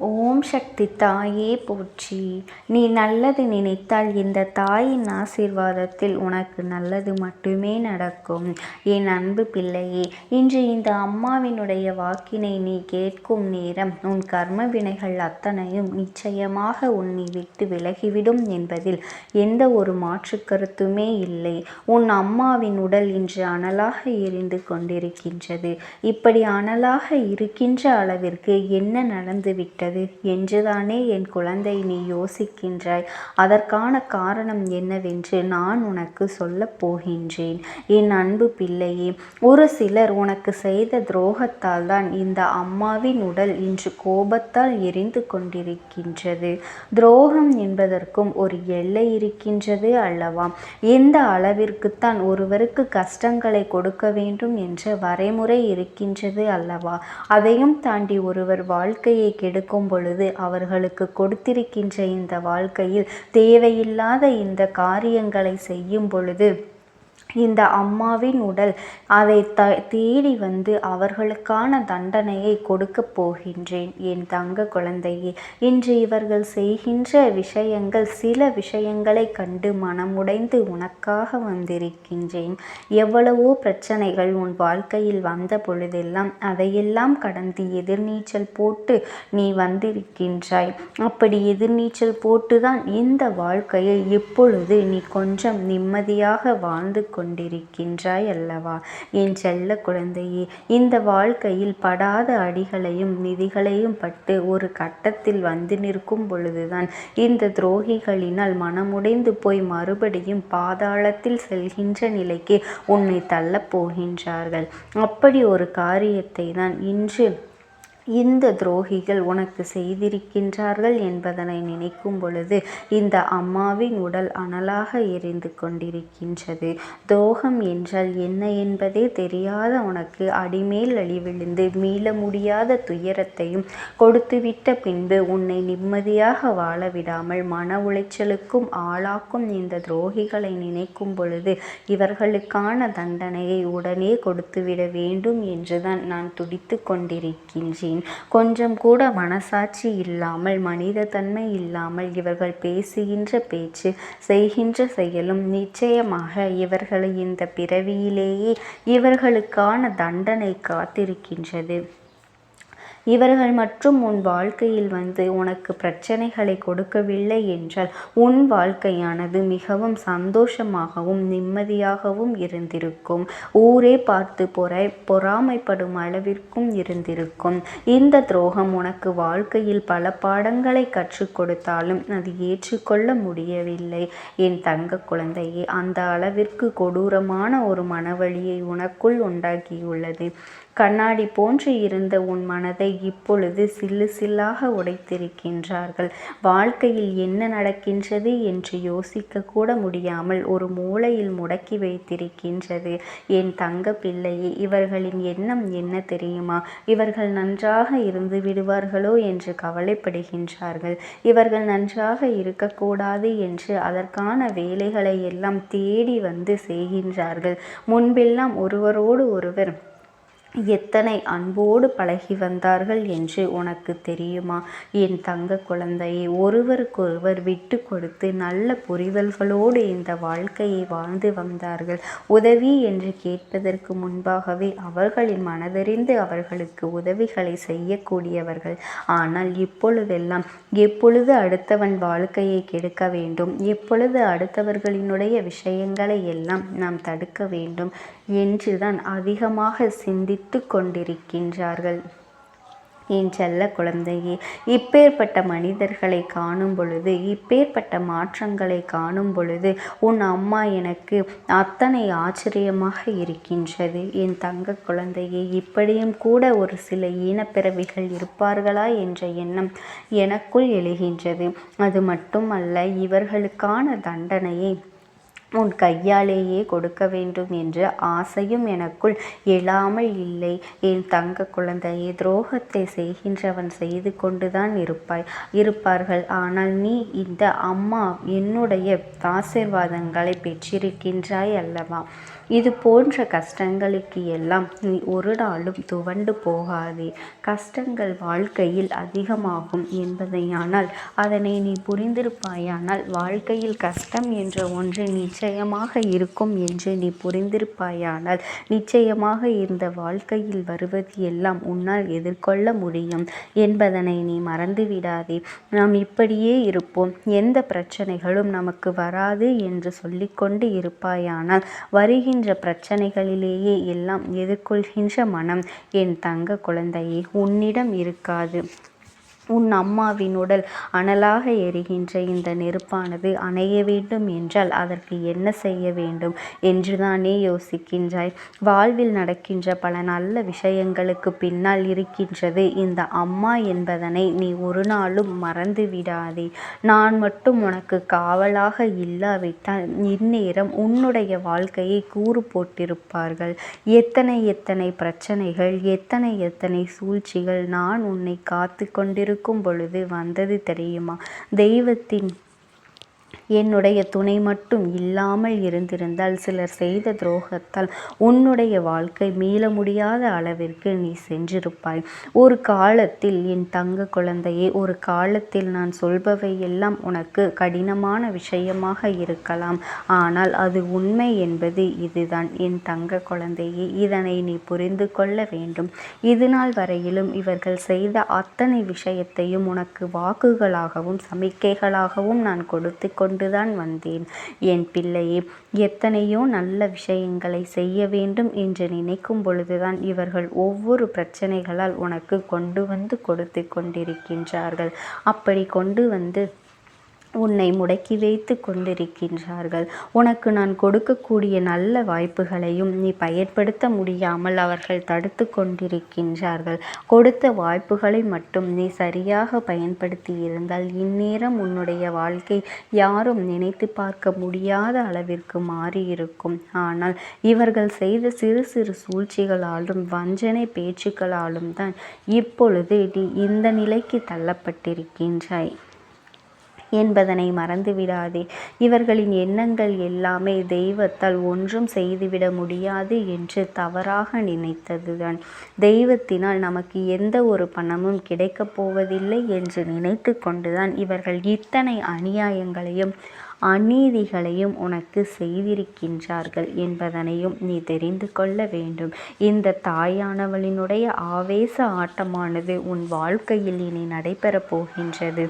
ஓம் சக்தி தாயே போற்றி. நீ நல்லது நினைத்தால் இந்த தாயின் ஆசீர்வாதத்தில் உனக்கு நல்லது மட்டுமே நடக்கும். என் அன்பு பிள்ளையே, இன்று இந்த அம்மாவினுடைய வாக்கினை நீ கேட்கும் நேரம் உன் கர்ம வினைகள் அத்தனையும் நிச்சயமாக உன்னை விட்டு விலகிவிடும் என்பதில் எந்த ஒரு மாற்று கருத்துமே இல்லை. உன் அம்மாவின் உடல் இன்று அனலாக எரிந்து கொண்டிருக்கின்றது. இப்படி அனலாக இருக்கின்ற அளவிற்கு என்ன நடந்துவிட்டது என்றுதானே என் குழந்தை நீ யோசிக்கின்றாய். அதற்கான காரணம் என்னவென்று நான் உனக்கு சொல்லப் போகின்றேன். என் அன்பு பிள்ளையே, ஒரு சிலர் உனக்கு செய்த துரோகத்தால் தான் இந்த அம்மாவின் உடல் இன்று கோபத்தால் எரிந்து கொண்டிருக்கின்றது. துரோகம் என்பதற்கும் ஒரு எல்லை இருக்கின்றது அல்லவா? எந்த அளவிற்குத்தான் ஒருவருக்கு கஷ்டங்களை கொடுக்க வேண்டும் என்ற வரைமுறை இருக்கின்றது அல்லவா? அதையும் தாண்டி ஒருவர் வாழ்க்கையை கெடுக்கும் பொழுது அவர்களுக்கு கொடுத்திருக்கின்ற இந்த வாழ்க்கையில் தேவையில்லாத இந்த காரியங்களை செய்யும் பொழுது இந்த அம்மாவின் உடல் அதை தேடி வந்து அவர்களுக்கான தண்டனையை கொடுக்க போகின்றேன். என் தங்க குழந்தையே, இன்று இவர்கள் செய்கின்ற விஷயங்கள் சில விஷயங்களை கண்டு மனமுடைந்து உனக்காக வந்திருக்கின்றேன். எவ்வளவோ பிரச்சனைகள் உன் வாழ்க்கையில் வந்த பொழுதெல்லாம் அதையெல்லாம் கடந்து எதிர்நீச்சல் போட்டு நீ வந்திருக்கின்றாய். அப்படி எதிர்நீச்சல் போட்டுதான் இந்த வாழ்க்கையை இப்பொழுது நீ கொஞ்சம் நிம்மதியாக வாழ்ந்து கொண்டிருக்கின்றாய் அல்லவா? என் செல்ல குழந்தையே, இந்த வாழ்க்கையில் படாத அடிகளையும் மிதிகளையும் பட்டு ஒரு கட்டத்தில் வந்து நிற்கும் பொழுதுதான் இந்த துரோகிகளினால் மனமுடைந்து போய் மறுபடியும் பாதாளத்தில் செல்கின்ற நிலைக்கு உன்னை தள்ளப் போகின்றார்கள். அப்படி ஒரு காரியத்தை தான் இன்று இந்த துரோகிகள் உனக்கு செய்திருக்கின்றார்கள் என்பதனை நினைக்கும் பொழுது இந்த அம்மாவின் உடல் அனலாக எரிந்து கொண்டிருக்கின்றது. துரோகம் என்றால் என்ன என்பதே தெரியாத உனக்கு அடிமேல் அடி விழுந்து மீள முடியாத துயரத்தையும் கொடுத்துவிட்ட பின்பு உன்னை நிம்மதியாக வாழ விடாமல் மன உளைச்சலுக்கும் ஆளாக்கும் இந்த துரோகிகளை நினைக்கும் பொழுது இவர்களுக்கான தண்டனையை உடனே கொடுத்துவிட வேண்டும் என்றுதான் நான் துடித்து கொண்டிருக்கின்றேன். கொஞ்சம் கூட மனசாட்சி இல்லாமல் மனித தன்மை இல்லாமல் இவர்கள் பேசுகின்ற பேச்சு செய்கின்ற செயலும் நிச்சயமாக இவர்களை இந்த பிறவியிலேயே இவர்களுக்கான தண்டனை காத்திருக்கின்றது. இவர்கள் மற்றும் உன் வாழ்க்கையில் வந்து உனக்கு பிரச்சனைகளை கொடுக்கவில்லை என்றால் உன் வாழ்க்கையானது மிகவும் சந்தோஷமாகவும் நிம்மதியாகவும் இருந்திருக்கும். ஊரே பார்த்து பொறாமைப்படும் அளவிற்கும் இருந்திருக்கும். இந்த துரோகம் உனக்கு வாழ்க்கையில் பல பாடங்களை கற்றுக் கொடுத்தாலும் அது ஏற்றுக்கொள்ள முடியவில்லை. என் தங்க குழந்தையே, அந்த அளவிற்கு கொடூரமான ஒரு மனவலியை உனக்குள் உண்டாக்கியுள்ளது. கண்ணாடி போன்று இருந்த உன் மனதை இப்பொழுது சில்லு சில்லாக உடைத்திருக்கின்றார்கள். வாழ்க்கையில் என்ன நடக்கின்றது என்று யோசிக்க கூட முடியாமல் ஒரு மூலையில் முடக்கி வைத்திருக்கின்றது. என் தங்க பிள்ளையே, இவர்களின் எண்ணம் என்ன தெரியுமா? இவர்கள் நன்றாக இருந்து விடுவார்களோ என்று கவலைப்படுகின்றார்கள். இவர்கள் நன்றாக இருக்கக்கூடாது என்று அதற்கான வேலைகளை எல்லாம் தேடி வந்து செய்கின்றார்கள். முன்பெல்லாம் ஒருவரோடு ஒருவர் எத்தனை அன்போடு பழகி வந்தார்கள் என்று உனக்கு தெரியுமா? என் தங்க குழந்தையை, ஒருவருக்கொருவர் விட்டு கொடுத்து நல்ல புரிதல்களோடு இந்த வாழ்க்கையை வாழ்ந்து வந்தார்கள். உதவி என்று கேட்பதற்கு முன்பாகவே அவர்களின் மனதறிந்து அவர்களுக்கு உதவிகளை செய்யக்கூடியவர்கள். ஆனால் இப்பொழுதெல்லாம் எப்பொழுது அடுத்தவன் வாழ்க்கையை கெடுக்க வேண்டும், எப்பொழுது அடுத்தவர்களினுடைய விஷயங்களை எல்லாம் நாம் தடுக்க வேண்டும் என்றுதான் அதிகமாக சிந்தித்து கொண்டிருக்கின்றார்கள். என் செல்ல குழந்தையே, இப்பேற்பட்ட மனிதர்களை காணும் பொழுது, இப்பேற்பட்ட மாற்றங்களை காணும் பொழுது உன் அம்மா எனக்கு அத்தனை ஆச்சரியமாக இருக்கின்றது. என் தங்க குழந்தையே, இப்படியும் கூட ஒரு சில ஈனப்பிறவிகள் இருப்பார்களா என்ற எண்ணம் எனக்குள் எழுகின்றது. அது மட்டுமல்ல, இவர்களுக்கான தண்டனையை உன் கையாலேயே கொடுக்க வேண்டும் என்ற ஆசையும் எனக்குள் எழாமல் இல்லை. என் தங்க குழந்தையை, துரோகத்தை செய்கின்றவன் செய்து கொண்டுதான் இருப்பார்கள். ஆனால் நீ இந்த அம்மா என்னுடைய ஆசீர்வாதங்களை பெற்றிருக்கின்றாய் அல்லவா? இது போன்ற கஷ்டங்களுக்கு எல்லாம் நீ ஒரு நாளும் துவண்டு போகாதே. கஷ்டங்கள் வாழ்க்கையில் அதிகமாகும் என்பதையானால் அதனை நீ புரிந்திருப்பாயானால், வாழ்க்கையில் கஷ்டம் என்ற ஒன்று நிச்சயமாக இருக்கும் என்று நீ புரிந்திருப்பாயானால், நிச்சயமாக இந்த வாழ்க்கையில் வருவது எல்லாம் உன்னால் எதிர்கொள்ள முடியும் என்பதனை நீ மறந்துவிடாதே. நாம் இப்படியே இருப்போம், எந்த பிரச்சனைகளும் நமக்கு வராது என்று சொல்லிக்கொண்டு இருப்பாயானால், வருகின்ற பிரச்சனைகளிலேயே எல்லாம் எதிர்கொள்கின்ற மனம் என் தங்க குழந்தையே உன்னிடம் இருக்காது. உன் அம்மாவின் உடல் அனலாக எரிகின்ற இந்த நெருப்பானது அணைய வேண்டும் என்றால் அதற்கு என்ன செய்ய வேண்டும் என்றுதானே யோசிக்கின்றாய்? வாழ்வில் நடக்கின்ற பல நல்ல விஷயங்களுக்கு பின்னால் இருக்கின்றது இந்த அம்மா என்பதனை நீ ஒரு நாளும் மறந்து விடாதே. நான் மட்டும் உனக்கு காவலாக இல்லாவிட்டால் இந்நேரம் உன்னுடைய வாழ்க்கையை கூறு போட்டிருப்பார்கள். எத்தனை பிரச்சனைகள், எத்தனை சூழ்ச்சிகள் நான் உன்னை காத்து கொண்டிருக்கும் பொழுது வந்தது தெரியுமா? தெய்வத்தின் என்னுடைய துணை மட்டும் இல்லாமல் இருந்திருந்தால், சிலர் செய்த துரோகத்தால் உன்னுடைய வாழ்க்கை மீள முடியாத அளவிற்கு நீ சென்றிருப்பாய். ஒரு காலத்தில் என் தங்க குழந்தையே, ஒரு காலத்தில் நான் சொல்பவை எல்லாம் உனக்கு கடினமான விஷயமாக இருக்கலாம். ஆனால் அது உண்மை என்பது இதுதான் என் தங்க குழந்தையே. இதனை நீ புரிந்து கொள்ள வேண்டும். இதுநாள் வரையிலும் இவர்கள் செய்த அத்தனை விஷயத்தையும் உனக்கு வாக்குகளாகவும் சமிக்கைகளாகவும் நான் கொடுத்து கொண்டுதான் வந்தேன் என் பிள்ளையே. எத்தனையோ நல்ல விஷயங்களை செய்ய வேண்டும் என்று நினைக்கும் பொழுதுதான் இவர்கள் ஒவ்வொரு பிரச்சனைகளால் உனக்கு கொண்டு வந்து கொடுத்து கொண்டிருக்கின்றார்கள். அப்படி கொண்டு வந்து உன்னை முடக்கி வைத்து கொண்டிருக்கின்றார்கள். உனக்கு நான் கொடுக்கக்கூடிய நல்ல வாய்ப்புகளையும் நீ பயன்படுத்த முடியாமல் அவர்கள் தடுத்து கொண்டிருக்கின்றார்கள். கொடுத்த வாய்ப்புகளை மட்டும் நீ சரியாக பயன்படுத்தி இருந்தால் இந்நேரம் உன்னுடைய வாழ்க்கை யாரும் நினைத்து பார்க்க முடியாத அளவிற்கு மாறியிருக்கும். ஆனால் இவர்கள் செய்த சிறு சிறு சூழ்ச்சிகளாலும் வஞ்சனை பேச்சுக்களாலும் தான் இப்பொழுது நீ இந்த நிலைக்கு தள்ளப்பட்டிருக்கின்றாய் என்பதனை மறந்துவிடாதே. இவர்களின் எண்ணங்கள் எல்லாமே தெய்வத்தால் ஒன்றும் செய்துவிட முடியாது என்று தவறாக நினைத்ததுதான். தெய்வத்தினால் நமக்கு எந்த ஒரு பணமும் கிடைக்கப் போவதில்லை என்று நினைத்து கொண்டுதான் இவர்கள் இத்தனை அநியாயங்களையும் அநீதிகளையும் உனக்கு செய்திருக்கின்றார்கள் என்பதனையும் நீ தெரிந்து கொள்ள வேண்டும். இந்த தாயானவளினுடைய ஆவேச ஆட்டமானது உன் வாழ்க்கையில் இனி நடைபெறப் போகின்றது.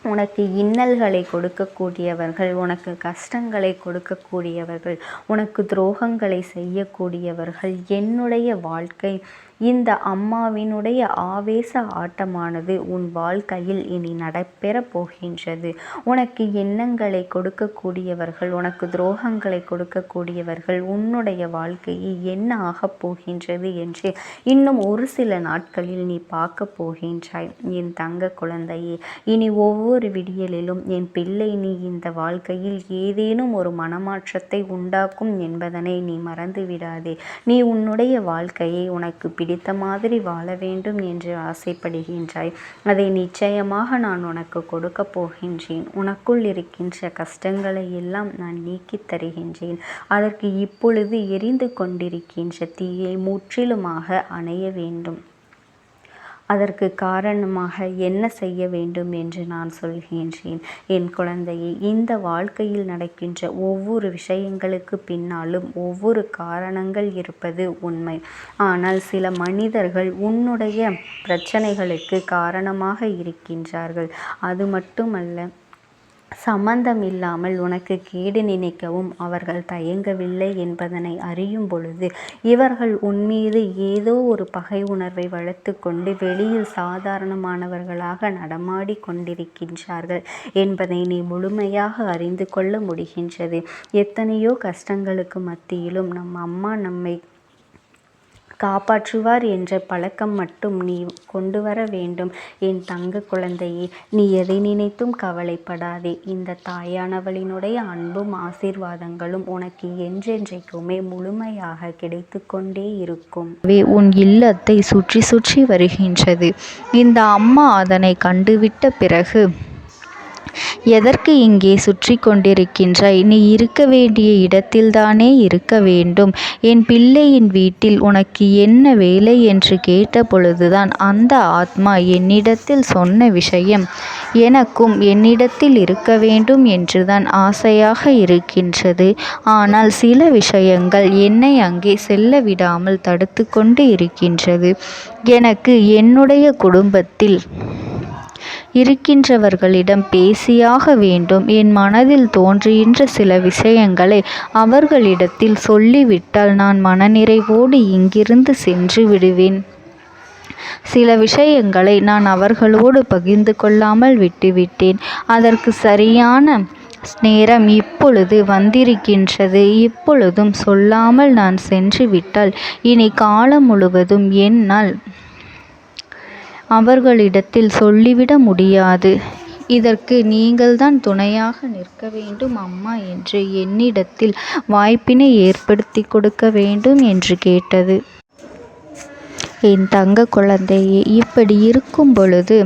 உனக்கு இன்னல்களை கொடுக்கக்கூடியவர்கள், உனக்கு கஷ்டங்களை கொடுக்கக்கூடியவர்கள், உனக்கு துரோகங்களை செய்யக்கூடியவர்கள் என்னுடைய வாழ்க்கை இந்த அம்மாவினுடைய ஆவேச ஆட்டமானது உன் வாழ்க்கையில் இனி நடைபெறப் போகின்றது. உனக்கு எண்ணங்களை கொடுக்கக்கூடியவர்கள், உனக்கு துரோகங்களை கொடுக்கக்கூடியவர்கள் உன்னுடைய வாழ்க்கையை என்ன ஆகப் போகின்றது என்று இன்னும் ஒரு சில நாட்களில் நீ பார்க்க போகின்றாய் என் தங்க குழந்தையே. இனி ஒவ்வொரு விடியலிலும் என் பிள்ளை நீ இந்த வாழ்க்கையில் ஏதேனும் ஒரு மனமாற்றத்தை உண்டாக்கும் என்பதனை நீ மறந்துவிடாதே. நீ உன்னுடைய வாழ்க்கையை உனக்கு பிடித்த மாதிரி வாழ வேண்டும் என்று ஆசைப்படுகின்றாய். அதை நிச்சயமாக நான் உனக்கு கொடுக்க போகின்றேன். உனக்குள் இருக்கின்ற கஷ்டங்களை எல்லாம் நான் நீக்கித் தருகின்றேன். அதற்கு இப்பொழுது எரிந்து கொண்டிருக்கின்ற தீயை முற்றிலுமாக அணைய வேண்டும். அதற்கு காரணமாக என்ன செய்ய வேண்டும் என்று நான் சொல்கின்றேன். என் குழந்தையை, இந்த வாழ்க்கையில் நடக்கின்ற ஒவ்வொரு விஷயங்களுக்கு பின்னாலும் ஒவ்வொரு காரணங்கள் இருப்பது உண்மை. ஆனால் சில மனிதர்கள் உன்னுடைய பிரச்சனைகளுக்கு காரணமாக இருக்கின்றார்கள். அது மட்டுமல்ல, சம்பந்தம் இல்லாமல் உனக்கு கேடு நினைக்கவும் அவர்கள் தயங்கவில்லை என்பதனை அறியும் பொழுது இவர்கள் உன்மீது ஏதோ ஒரு பகை உணர்வை வளர்த்து கொண்டு வெளியில் சாதாரணமானவர்களாக நடமாடி கொண்டிருக்கின்றார்கள் என்பதை நீ முழுமையாக அறிந்து கொள்ள முடிகின்றது. எத்தனையோ கஷ்டங்களுக்கு மத்தியிலும் நம் அம்மா நம்மை காப்பாற்றுவார் என்ற பழக்கம் மட்டும் நீ கொண்டு வர வேண்டும் என் தங்க குழந்தையே. நீ எதை நினைத்தும் கவலைப்படாதே. இந்த தாயானவளினுடைய அன்பும் ஆசீர்வாதங்களும் உனக்கு என்றென்றைக்குமே முழுமையாக கிடைத்து கொண்டே இருக்கும். உன் இல்லத்தை சுற்றி சுற்றி வருகின்றது. இந்த அம்மா அதனை கண்டுவிட்ட பிறகு எதற்கு இங்கே சுற்றி கொண்டிருக்கின்றாய்? நீ இருக்க வேண்டிய இடத்தில்தானே இருக்க வேண்டும். என் பிள்ளையின் வீட்டில் உனக்கு என்ன வேலை என்று கேட்ட பொழுதுதான் அந்த ஆத்மா என்னிடத்தில் சொன்ன விஷயம், எனக்கும் என்னிடத்தில் இருக்க வேண்டும் என்றுதான் ஆசையாக இருக்கின்றது. ஆனால் சில விஷயங்கள் என்னை அங்கே செல்ல விடாமல் தடுத்து கொண்டு இருக்கின்றது. எனக்கு என்னுடைய குடும்பத்தில் இருக்கின்றவர்களிடம் பேசியாக வேண்டும். என் மனதில் தோன்றுகின்ற சில விஷயங்களை அவர்களிடத்தில் சொல்லிவிட்டால் நான் மனநிறைவோடு இங்கிருந்து சென்று விடுவேன். சில விஷயங்களை நான் அவர்களோடு பகிர்ந்து கொள்ளாமல் விட்டுவிட்டேன். அதற்கு சரியான நேரம் இப்பொழுது வந்திருக்கின்றது. இப்பொழுதும் சொல்லாமல் நான் சென்று விட்டால் இனி காலம் முழுவதும் என்னால் அவர்களிடத்தில் சொல்லிவிட முடியாது. இதற்கு நீங்கள்தான் துணையாக நிற்க வேண்டும் அம்மா என்று என்னிடத்தில் வாய்ப்பினை ஏற்படுத்தி கொடுக்க வேண்டும் என்று கேட்டது. என் தங்க குழந்தையே, இப்படி இருக்கும் பொழுது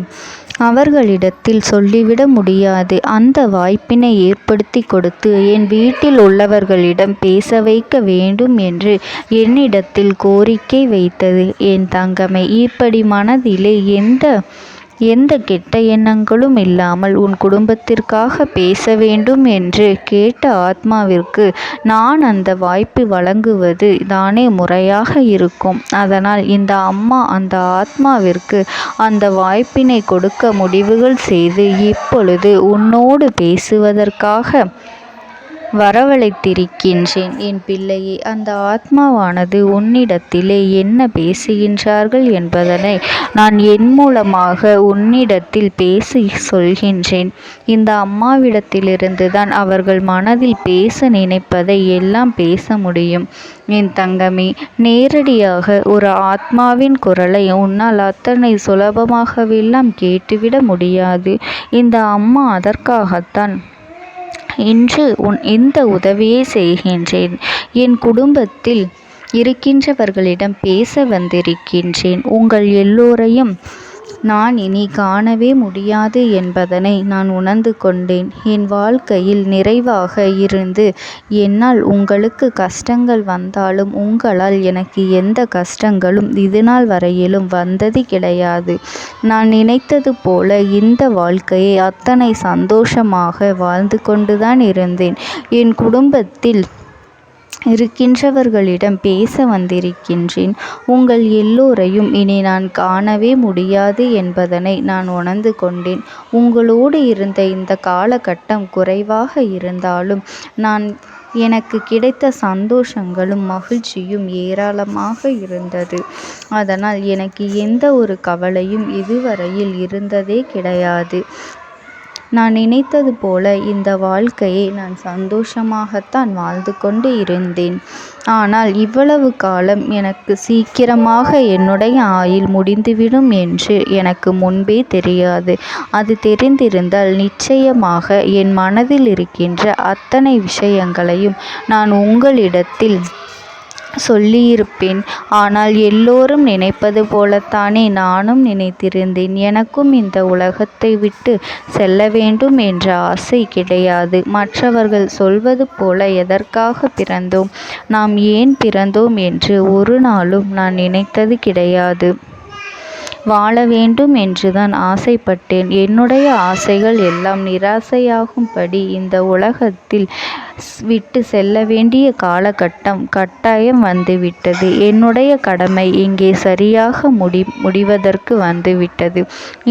அவர்களிடத்தில் சொல்லிவிட முடியாது. அந்த வாய்ப்பினை ஏற்படுத்தி கொடுத்து என் வீட்டில் உள்ளவர்களிடம் பேச வைக்க வேண்டும் என்று என்னிடத்தில் கோரிக்கை வைத்தது. என் தங்கமே, இப்படி மனதிலே எந்த கெட்ட எண்ணங்களும் இல்லாமல் உன் குடும்பத்திற்காக பேச வேண்டும் என்று கேட்ட ஆத்மாவிற்கு நான் அந்த வாய்ப்பு வழங்குவது தானே முறையாக இருக்கும். அதனால் இந்த அம்மா அந்த ஆத்மாவிற்கு அந்த வாய்ப்பினை கொடுக்க முடிவுகள் செய்து இப்பொழுது உன்னோடு பேசுவதற்காக வரவழைத்திருக்கின்றேன். என் பிள்ளையே, அந்த ஆத்மாவானது உன்னிடத்திலே என்ன பேசுகின்றார்கள் என்பதனை நான் என் மூலமாக உன்னிடத்தில் பேசி சொல்கின்றேன். இந்த அம்மாவிடத்திலிருந்து தான் அவர்கள் மனதில் பேச நினைப்பதை எல்லாம் பேச முடியும். என் தங்கமே, நேரடியாக ஒரு ஆத்மாவின் குரலை உன்னால் அத்தனை சுலபமாகவெல்லாம் கேட்டுவிட முடியாது. இந்த அம்மா அதற்காகத்தான் இன்று இந்த உதவியை செய்கின்றேன். என் குடும்பத்தில் இருக்கின்றவர்களிடம் பேச வந்திருக்கின்றேன். உங்கள் எல்லோரையும் நான் இனி காணவே முடியாது என்பதனை நான் உணர்ந்து கொண்டேன். என் வாழ்க்கையில் நிறைவாக இருந்து என்னால் உங்களுக்கு கஷ்டங்கள் வந்தாலும் உங்களால் எனக்கு எந்த கஷ்டங்களும் இதுநாள் வரையிலும் வந்தது கிடையாது. நான் நினைத்தது போல இந்த வாழ்க்கையை அத்தனை சந்தோஷமாக வாழ்ந்து கொண்டுதான் இருந்தேன். என் குடும்பத்தில் இருக்கின்றவர்களிடம் பேச வந்திருக்கின்றேன். உங்கள் எல்லோரையும் இனி நான் காணவே முடியாது என்பதனை நான் உணர்ந்து கொண்டேன். உங்களோடு இருந்த இந்த காலகட்டம் குறைவாக இருந்தாலும் எனக்கு கிடைத்த சந்தோஷங்களும் மகிழ்ச்சியும் ஏராளமாக இருந்தது. அதனால் எனக்கு எந்த ஒரு கவலையும் இதுவரையில் இருந்ததே கிடையாது. நான் நினைத்தது போல இந்த வாழ்க்கையை நான் சந்தோஷமாகத்தான் வாழ்ந்து கொண்டு இருந்தேன். ஆனால் இவ்வளவு காலம் எனக்கு சீக்கிரமாக என்னுடைய ஆயுள் முடிந்துவிடும் என்று எனக்கு முன்பே தெரியாது. அது தெரிந்திருந்தால் நிச்சயமாக என் மனதில் இருக்கின்ற அத்தனை விஷயங்களையும் நான் உங்களிடத்தில் சொல்லியிருப்பேன். ஆனால் எல்லோரும் நினைப்பது போலத்தானே நானும் நினைத்திருந்தேன். எனக்கும் இந்த உலகத்தை விட்டு செல்ல வேண்டும் என்ற ஆசை கிடையாது. மற்றவர்கள் சொல்வது போல எதற்காக பிறந்தோம், நாம் ஏன் பிறந்தோம் என்று ஒரு நாளும் நான் நினைத்தது கிடையாது. வாழ வேண்டும் என்றுதான் ஆசைப்பட்டேன். என்னுடைய ஆசைகள் எல்லாம் நிராசையாகும்படி இந்த உலகத்தில் விட்டு செல்ல வேண்டிய காலகட்டம் கட்டாயம் வந்துவிட்டது. என்னுடைய கடமை இங்கே சரியாக முடிவதற்கு வந்துவிட்டது.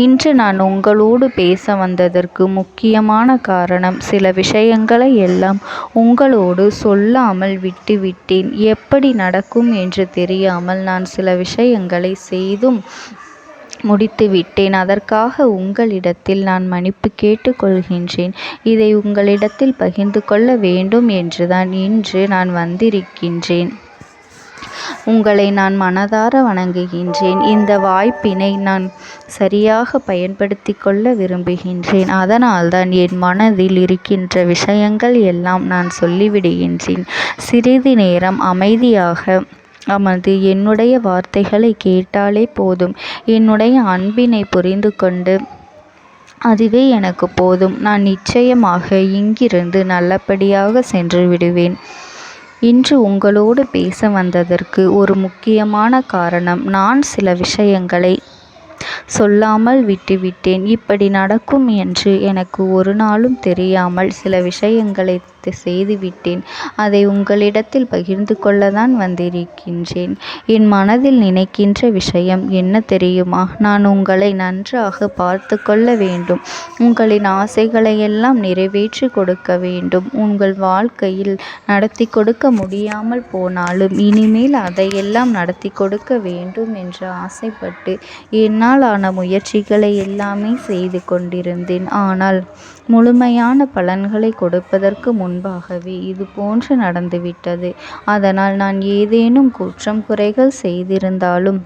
இன்று நான் உங்களோடு பேச வந்ததற்கு முக்கியமான காரணம், சில விஷயங்களை எல்லாம் உங்களோடு சொல்லாமல் விட்டுவிட்டேன். எப்படி நடக்கும் என்று தெரியாமல் நான் சில விஷயங்களை செய்தும் முடித்துவிட்டேன். அதற்காக உங்களிடத்தில் நான் மன்னிப்பு கேட்டுக்கொள்கின்றேன். இதை உங்களிடத்தில் பகிர்ந்து கொள்ள வேண்டும் என்றுதான் இன்று நான் வந்திருக்கின்றேன். உங்களை நான் மனதார வணங்குகின்றேன். இந்த வாய்ப்பினை நான் சரியாக பயன்படுத்தி கொள்ள விரும்புகின்றேன். அதனால்தான் என் மனதில் இருக்கின்ற விஷயங்கள் எல்லாம் நான் சொல்லிவிடுகின்றேன். சிறிது நேரம் அமைதியாக அமர்ந்து என்னுடைய வார்த்தைகளை கேட்டாலே போதும். என்னுடைய அன்பினை புரிந்து கொண்டு அதுவே எனக்கு போதும். நான் நிச்சயமாக இங்கிருந்து நல்லபடியாக சென்று விடுவேன். இன்று உங்களோடு பேச வந்ததற்கு ஒரு முக்கியமான காரணம், நான் சில விஷயங்களை சொல்லாமல் விட்டுவிட்டேன். இப்படி நடக்கும் என்று எனக்கு ஒரு நாளும் தெரியாமல் சில விஷயங்களை செய்துவிட்டேன். அதை உங்களிடத்தில் பகிர்ந்து கொள்ளத்தான் வந்திருக்கின்றேன். என் மனதில் நினைக்கின்ற விஷயம் என்ன தெரியுமா? நான் உங்களை நன்றாக பார்த்து கொள்ள வேண்டும். உங்களின் ஆசைகளை எல்லாம் நிறைவேற்றி கொடுக்க வேண்டும். உங்கள் வாழ்க்கையில் நடத்தி கொடுக்க முடியாமல் போனாலும் இனிமேல் அதையெல்லாம் நடத்தி கொடுக்க வேண்டும் என்று ஆசைப்பட்டு என்னால் ஆன முயற்சிகளை எல்லாமே செய்து கொண்டிருந்தேன். ஆனால் முழுமையான பலன்களை கொடுப்பதற்கு முன்பாகவே இது போன்று நடந்துவிட்டது. அதனால் நான் ஏதேனும் குற்றம் குறைகள் செய்திருந்தாலும்,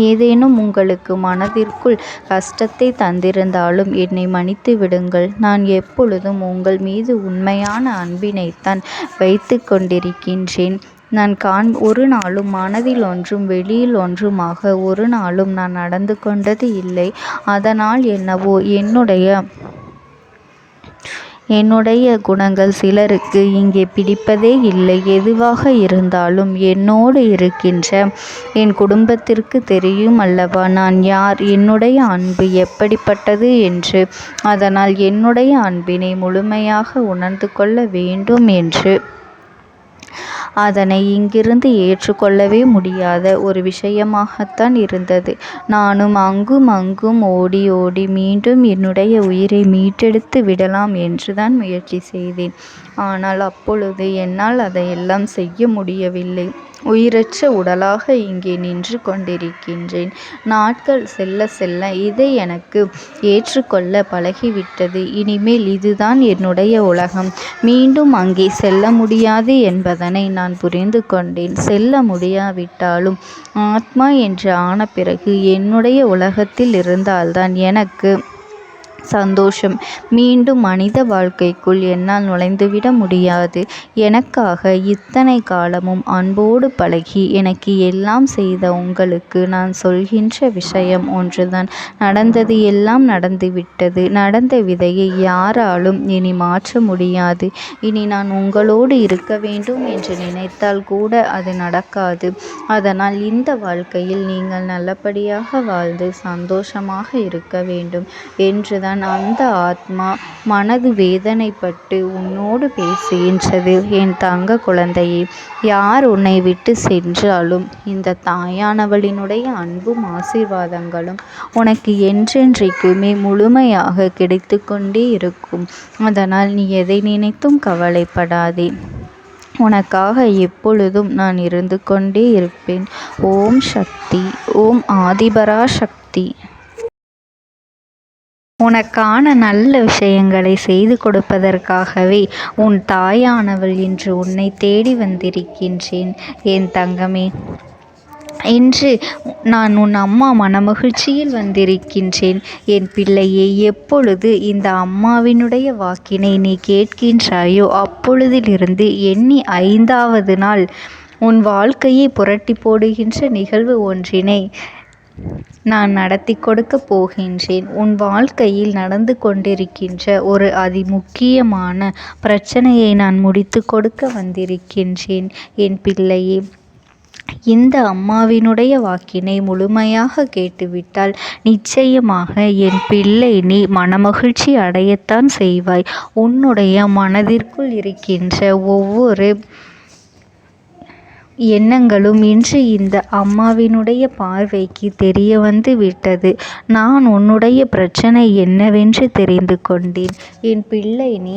ஏதேனும் உங்களுக்கு மனதிற்குள் கஷ்டத்தை தந்திருந்தாலும் என்னை மன்னித்து விடுங்கள். நான் எப்பொழுதும் உங்கள் மீது உண்மையான அன்பினைத்தான் வைத்து கொண்டிருக்கின்றேன். நான் ஒரு நாளும் மனதில் ஒன்றும் வெளியில் ஒன்றுமாக ஒரு நாளும் நான் நடந்து கொண்டது இல்லை. அதனால் என்னவோ என்னுடைய குணங்கள் சிலருக்கு இங்கே பிடிப்பதே இல்லை. எதுவாக இருந்தாலும் என்னோடு இருக்கின்ற என் குடும்பத்திற்கு தெரியும் அல்லவா நான் யார், என்னுடைய அன்பு எப்படிப்பட்டது என்று. அதனால் என்னுடைய அன்பினை முழுமையாக உணர்ந்து கொள்ள வேண்டும் என்று அதனை இங்கிருந்து ஏற்றுக்கொள்ளவே முடியாத ஒரு விஷயமாகத்தான் இருந்தது. நானும் அங்கும் அங்கும் ஓடி ஓடி மீண்டும் என்னுடைய உயிரை மீட்டெடுத்து விடலாம் என்றுதான் முயற்சி செய்தேன். ஆனால் அப்பொழுது என்னால் அதையெல்லாம் செய்ய முடியவில்லை. உயிரற்ற உடலாக இங்கே நின்று கொண்டிருக்கின்றேன். நாட்கள் செல்ல செல்ல இதை எனக்கு ஏற்றுக்கொள்ள பழகிவிட்டது. இனிமேல் இதுதான் என்னுடைய உலகம். மீண்டும் அங்கே செல்ல முடியாது என்பதனை நான் புரிந்து கொண்டேன். செல்ல முடியாவிட்டாலும் ஆத்மா என்று ஆன பிறகு என்னுடைய உலகத்தில் இருந்தால்தான் எனக்கு சந்தோஷம். மீண்டும் மனித வாழ்க்கைக்குள் என்னால் நுழைந்துவிட முடியாது. எனக்காக இத்தனை காலமும் அன்போடு பழகி எனக்கு எல்லாம் செய்த உங்களுக்கு நான் சொல்கின்ற விஷயம் ஒன்றுதான். நடந்தது எல்லாம் நடந்துவிட்டது. நடந்த விதையை யாராலும் இனி மாற்ற முடியாது. இனி நான் உங்களோடு இருக்க வேண்டும் என்று நினைத்தால் கூட அது நடக்காது. அதனால் இந்த வாழ்க்கையில் நீங்கள் நல்லபடியாக வாழ்ந்து சந்தோஷமாக இருக்க வேண்டும் என்றுதான் அந்த ஆத்மா மனது வேதனைப்பட்டு உன்னோடு பேசுகின்றது. என் தங்க குழந்தையே, யார் உன்னை விட்டு சென்றாலும் இந்த தாயானவளினுடைய அன்பும் ஆசீர்வாதங்களும் உனக்கு என்றென்றைக்குமே முழுமையாக கிடைத்து கொண்டே இருக்கும். அதனால் நீ எதை நினைத்தும் கவலைப்படாதே. உனக்காக எப்பொழுதும் நான் இருந்து கொண்டே இருப்பேன். ஓம் சக்தி. ஓம் ஆதிபரா சக்தி. உனக்கான நல்ல விஷயங்களை செய்து கொடுப்பதற்காகவே உன் தாயானவள் இன்று உன்னை தேடி வந்திருக்கின்றேன். என் தங்கமே, இன்று நான் உன் அம்மா மனமகிழ்ச்சியில் வந்திருக்கின்றேன். என் பிள்ளையே, எப்பொழுது இந்த அம்மாவினுடைய வாக்கினை நீ கேட்கின்றாயோ அப்பொழுதிலிருந்து எண்ணி 5வது நாள் உன் வாழ்க்கையை புரட்டி போடுகின்ற நிகழ்வு ஒன்றினை நான் நடத்தி கொடுக்க போகின்றேன். உன் வாழ்க்கையில் நடந்து கொண்டிருக்கின்ற ஒரு அதிமுக்கியமான பிரச்சனையை நான் முடித்து கொடுக்க வந்திருக்கின்றேன். என் பிள்ளையே, இந்த அம்மாவினுடைய வாக்கினை முழுமையாக கேட்டுவிட்டால் நிச்சயமாக என் பிள்ளை நீ மனமகிழ்ச்சி அடையத்தான் செய்வாய். உன்னுடைய மனதிற்குள் இருக்கின்ற ஒவ்வொரு எண்ணங்களும் இன்று இந்த அம்மாவினுடைய பார்வைக்கு தெரிய வந்து விட்டது. நான் உன்னுடைய பிரச்சனை என்னவென்று தெரிந்து கொண்டேன். என் பிள்ளை, நீ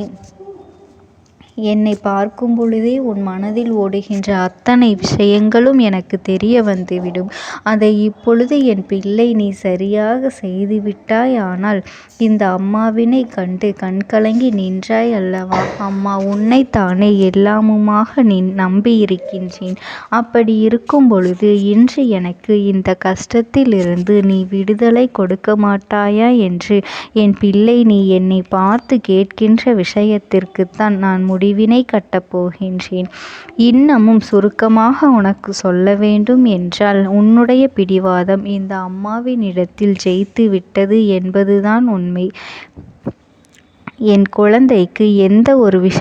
என்னை பார்க்கும் பொழுதே உன் மனதில் ஓடுகின்ற அத்தனை விஷயங்களும் எனக்கு தெரிய வந்துவிடும். அதை இப்பொழுது என் பிள்ளை நீ சரியாக செய்துவிட்டாய். ஆனால் இந்த அம்மாவினை கண்டு கண்கலங்கி நின்றாய் அல்லவா? அம்மா உன்னைத்தானே எல்லாமுமாக நீ நம்பியிருக்கின்றேன். அப்படி இருக்கும் பொழுது இன்று எனக்கு இந்த கஷ்டத்திலிருந்து நீ விடுதலை கொடுக்க மாட்டாயா என்று என் பிள்ளை நீ என்னை பார்த்து கேட்கின்ற விஷயத்திற்குத்தான் நான் முடிவினை கட்டப் போகின்றேன். இன்னமும் சுருக்கமாக உனக்கு சொல்ல வேண்டும் என்றால், உன்னுடைய பிடிவாதம் இந்த அம்மாவினிடத்தில் ஜெயித்து விட்டது என்பதுதான் உண்மை. என் குழந்தைக்கு எந்த ஒரு விஷயம்